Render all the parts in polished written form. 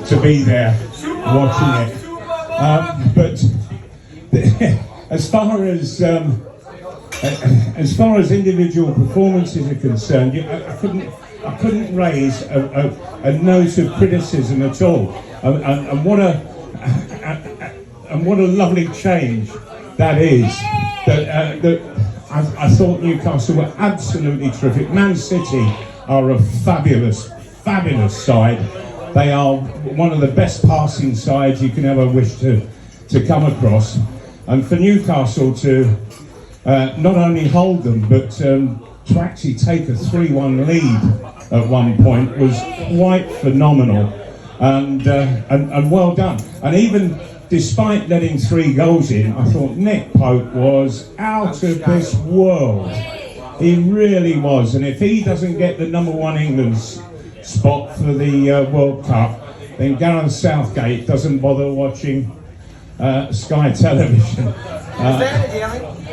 to be there watching it. But as far as individual performances are concerned, I couldn't raise a note of criticism at all. And what a lovely change that is. I thought Newcastle were absolutely terrific. Man City are a fabulous side. They are one of the best passing sides you can ever wish to come across. And for Newcastle to not only hold them, but to actually take a 3-1 lead at one point was quite phenomenal. And well done. And even despite letting 3 goals in, I thought Nick Pope was out of this world. He really was. And if he doesn't get the #1 England spot for the World Cup, then Gareth Southgate doesn't bother watching Sky Television.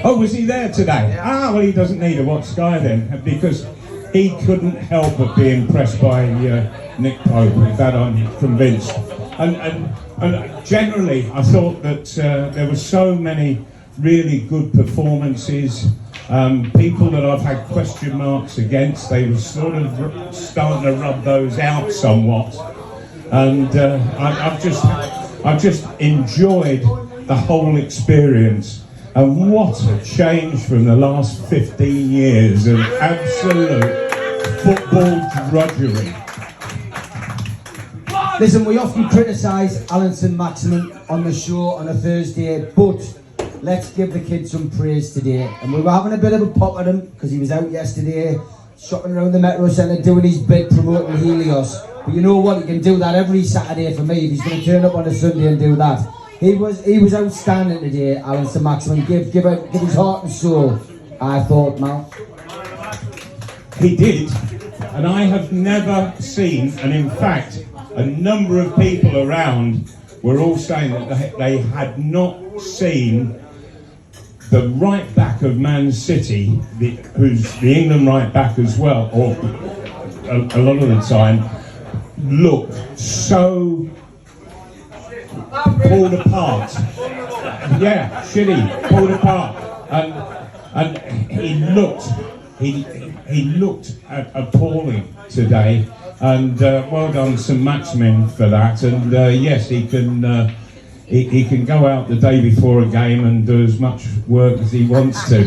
Oh, was he there today? Ah, well, he doesn't need to watch Sky then, because he couldn't help but be impressed by Nick Pope. That I'm convinced. And generally, I thought that there were so many really good performances. People that I've had question marks against, they were sort of starting to rub those out somewhat. And I've just enjoyed the whole experience. And what a change from the last 15 years of absolute football drudgery. Listen, we often criticise Alan Saint-Maximin on the show on a Thursday, but let's give the kid some praise today. And we were having a bit of a pop at him because he was out yesterday shopping around the Metro Centre doing his bit promoting Helios. But you know what? He can do that every Saturday for me. If he's going to turn up on a Sunday and do that. He was outstanding today, Alan Saint-Maximin. Give his heart and soul, I thought, Mal. He did, and I have never seen, and in fact, a number of people around were all saying that they had not seen the right back of Man City, who's the England right back as well, or a lot of the time, look so pulled apart. Yeah, shitty, pulled apart, and he looked appalling today. And well done, Saint-Maximin, for that. And yes, he can go out the day before a game and do as much work as he wants to.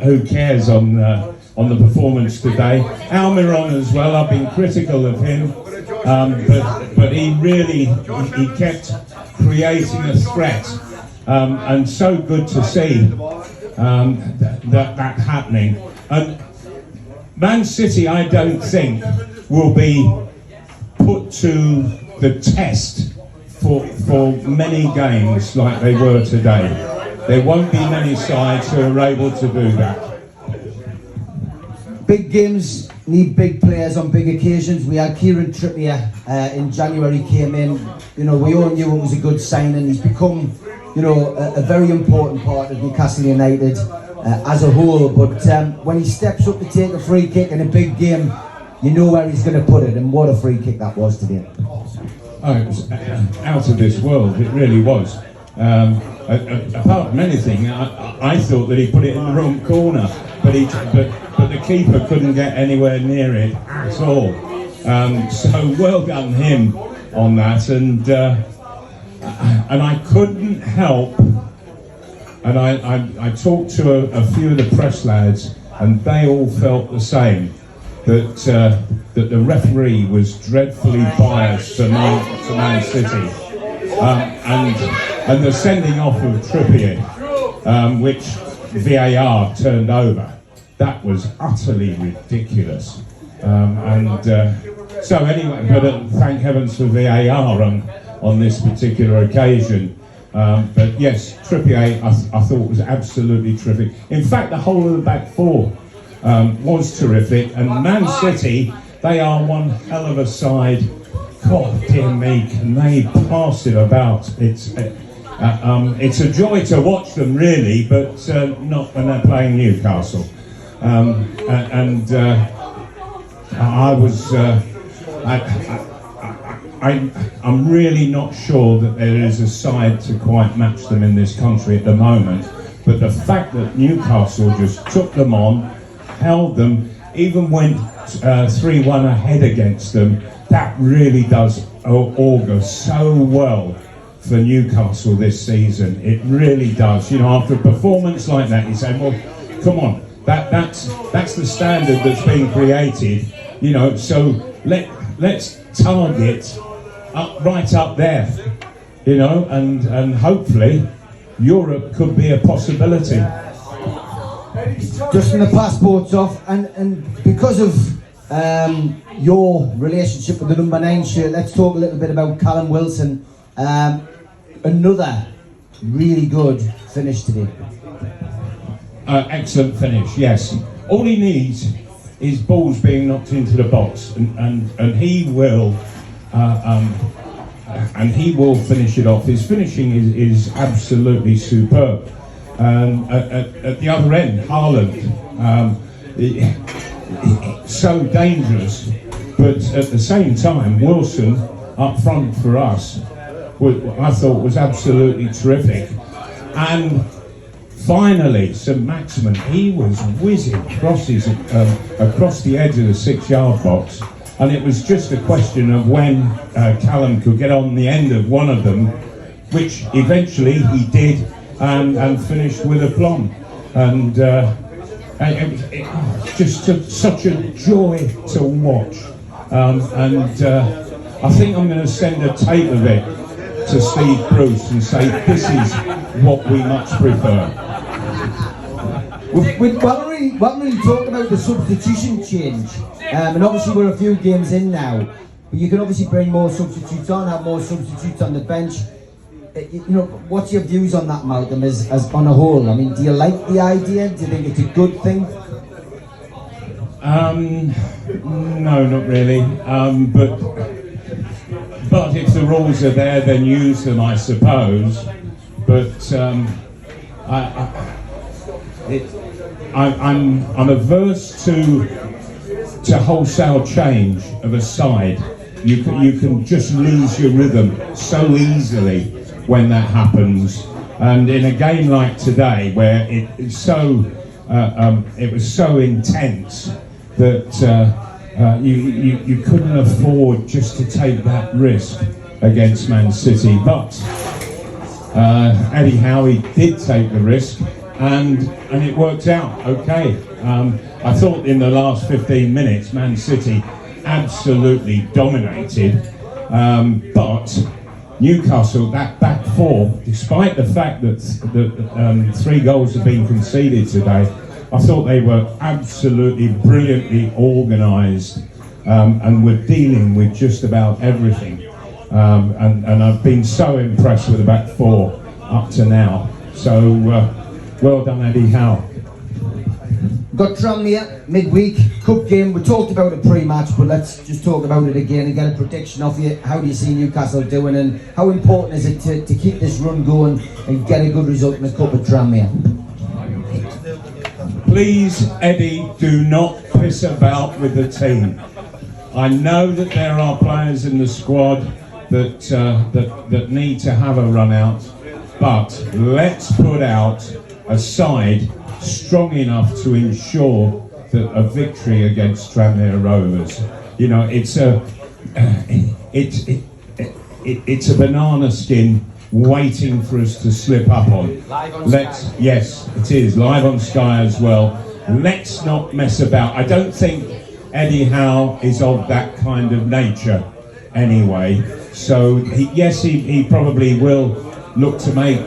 Who cares on the performance today? Almiron as well. I've been critical of him, but he kept creating a threat, and so good to see that happening. And Man City, I don't think, will be put to the test for many games like they were today. There won't be many sides who are able to do that. Big games need big players on big occasions. We had Kieran Trippier in January, came in. You know, we all knew it was a good signing. He's become, you know, a very important part of Newcastle United as a whole. But when he steps up to take a free kick in a big game, you know where he's going to put it. And what a free kick that was today. Oh, it was out of this world. It really was. Apart from anything, I thought that he put it in the wrong corner, but the keeper couldn't get anywhere near it at all. So well done him on that, and I couldn't help. And I talked to a few of the press lads, and they all felt the same. That the referee was dreadfully biased to Man City, and the sending off of Trippier, which VAR turned over, that was utterly ridiculous. So anyway, but thank heavens for VAR on this particular occasion. But yes, Trippier I thought was absolutely terrific. In fact, the whole of the back four was terrific, and Man City, they are one hell of a side. God dear me, can they pass it about? It's a joy to watch them really, but not when they're playing Newcastle. I I'm really not sure that there is a side to quite match them in this country at the moment. But the fact that Newcastle just took them on, held them, even went 3-1 ahead against them, that really does augur so well for Newcastle this season. It really does. You know, after a performance like that, you say, well, come on, that's the standard that's been created. You know, so let's target right up there. You know, and hopefully Europe could be a possibility. Just when the passport's off, and because of your relationship with the number 9 shirt, let's talk a little bit about Callum Wilson. Another really good finish today. Excellent finish, yes. All he needs is balls being knocked into the box, and he will finish it off. His finishing is absolutely superb. At the other end, Haaland, so dangerous, but at the same time, Wilson up front for us, I thought was absolutely terrific. And finally, St Maximin, he was whizzing across the edge of the 6-yard box, and it was just a question of when Callum could get on the end of one of them, which eventually he did, and finished with aplomb. And it was just such a joy to watch. I think I'm going to send a tape of it to Steve Bruce and say, this is what we much prefer. We haven't really talked about the substitution change, and obviously we're a few games in now, but you can obviously bring more substitutes on, have more substitutes on the bench. You know, what's your views on that, Malcolm, as on a whole? I mean, do you like the idea? Do you think it's a good thing? No, not really. But if the rules are there, then use them, I suppose. But I'm averse to wholesale change of a side. You can just lose your rhythm so easily when that happens. And in a game like today, where it was so intense that you couldn't afford just to take that risk against Man City. But Eddie Howe did take the risk, and it worked out okay. I thought in the last 15 minutes Man City absolutely dominated, but Newcastle, that back four, despite the fact that 3 goals have been conceded today, I thought they were absolutely brilliantly organised, and were dealing with just about everything. And I've been so impressed with the back four up to now. So well done, Eddie Howe. Got Tranmere midweek cup game. We talked about it pre-match, but let's just talk about it again and get a prediction off you. How do you see Newcastle doing, and how important is it to keep this run going and get a good result in the cup at Tranmere? Please, Eddie, do not piss about with the team. I know that there are players in the squad that need to have a run out, but let's put out a side strong enough to ensure that a victory against Tranmere Rovers. You know, it's a banana skin waiting for us to slip up on. Yes, it is live on Sky as well. Let's not mess about. I don't think Eddie Howe is of that kind of nature anyway. So he probably will look to make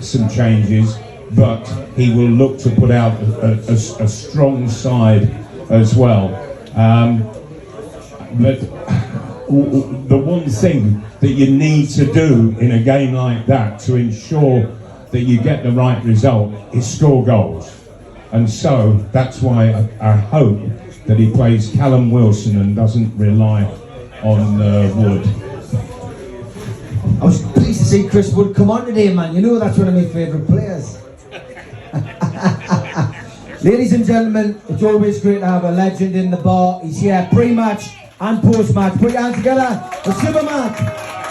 some changes, but he will look to put out a strong side as well. But the one thing that you need to do in a game like that to ensure that you get the right result is score goals. And so that's why I hope that he plays Callum Wilson and doesn't rely on Wood. I was pleased to see Chris Wood come on today, man. You know that's one of my favourite players. Ladies and gentlemen, it's always great to have a legend in the bar. He's here pre-match and post-match. Put your hands together for Supermac.